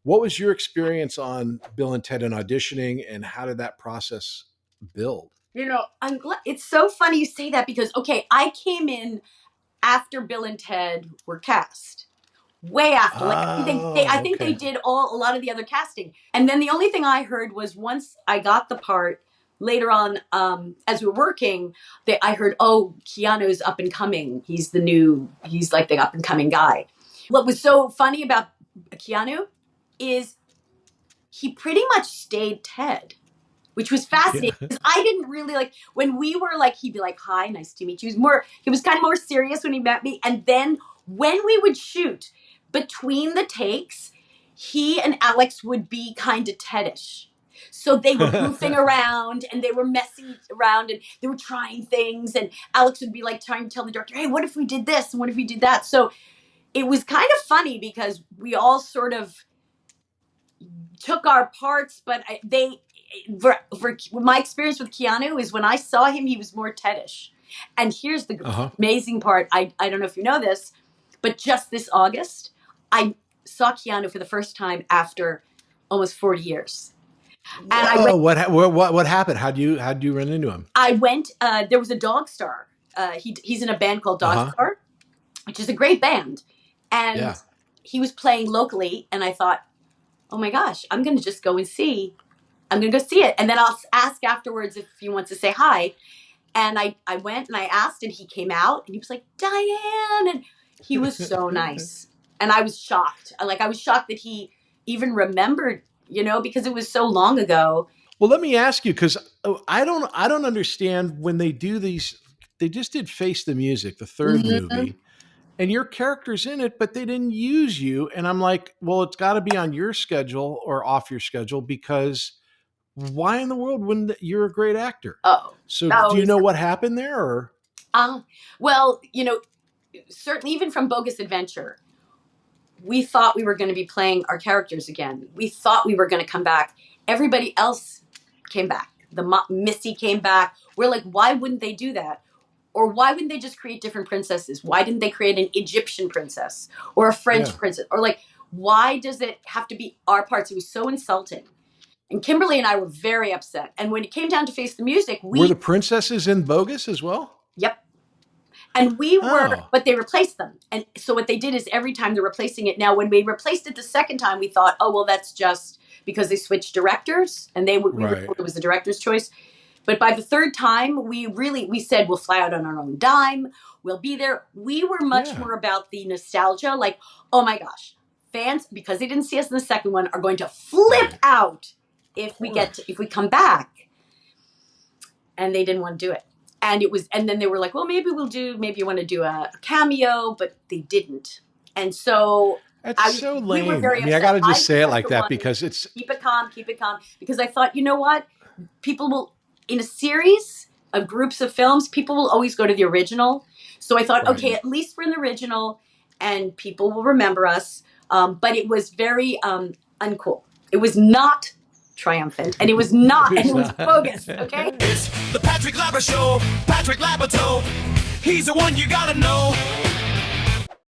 What was your experience on Bill and Ted and auditioning, and how did that process build? I'm glad. It's so funny you say that because, okay, I came in after Bill and Ted were cast. Way after. Like I think they Okay. did a lot of the other casting. And then the only thing I heard was once I got the part later on, as we were working, I heard, oh, Keanu's up and coming. He's like the up and coming guy. What was so funny about Keanu is he pretty much stayed Ted, which was fascinating Yeah. because I didn't really like when we were like, he'd be like, hi, nice to meet you. He was kind of more serious when he met me. And then when we would shoot between the takes, he and Alex would be kind of Ted-ish. So they were goofing around and they were messing around and they were trying things. And Alex would be like trying to tell the director, hey, what if we did this? And what if we did that? So it was kind of funny because we all sort of took our parts, but for my experience with Keanu is when I saw him, he was more Ted-ish. And here's the amazing part. I don't know if you know this, but just this August, I saw Keanu for the first time after almost 40 years. And I went, what happened? How'd you run into him? I went, there was a Dog Star. He's in a band called Dog Star, which is a great band. And he was playing locally. And I thought, oh my gosh, I'm going to just go and see. I'm going to go see it. And then I'll ask afterwards if he wants to say hi. And I went and I asked and he came out and he was like, Diane. And he was so nice. And I was shocked. I was shocked that he even remembered, because it was so long ago. Well, let me ask you, because I don't understand when they do these. They just did Face the Music, the third movie, and your character's in it, but they didn't use you. And I'm like, well, it's got to be on your schedule or off your schedule, because why in the world wouldn't you're a great actor? Oh, so do you know what happened there? Or well, certainly even from Bogus Adventure, we thought we were going to be playing our characters again. We thought we were going to come back. Everybody else came back. Missy came back. We're like, why wouldn't they do that? Or why wouldn't they just create different princesses? Why didn't they create an Egyptian princess or a French princess? Or why does it have to be our parts? It was so insulting. And Kimberly and I were very upset. And when it came down to Face the Music, were the princesses in Bogus as well? Yep. And we were, but they replaced them. And so what they did is every time they're replacing it. Now, when we replaced it the second time, we thought, oh, well, that's just because they switched directors and it was the director's choice. But by the third time, we said, we'll fly out on our own dime. We'll be there. We were much more about the nostalgia. Like, oh my gosh, fans, because they didn't see us in the second one, are going to flip out if we come back. And they didn't want to do it. And then they were like, well, maybe you want to do a cameo, but they didn't. And so that's so lame. I got to just say it like that because it's keep it calm. Because I thought, you know what? People will, in a series of groups of films, people will always go to the original. So I thought, okay, at least we're in the original and people will remember us. But it was very uncool. It was not triumphant, and it was bogus, okay? It's the Patrick Labyorteaux Show, Patrick Labyorteaux. He's the one you gotta know.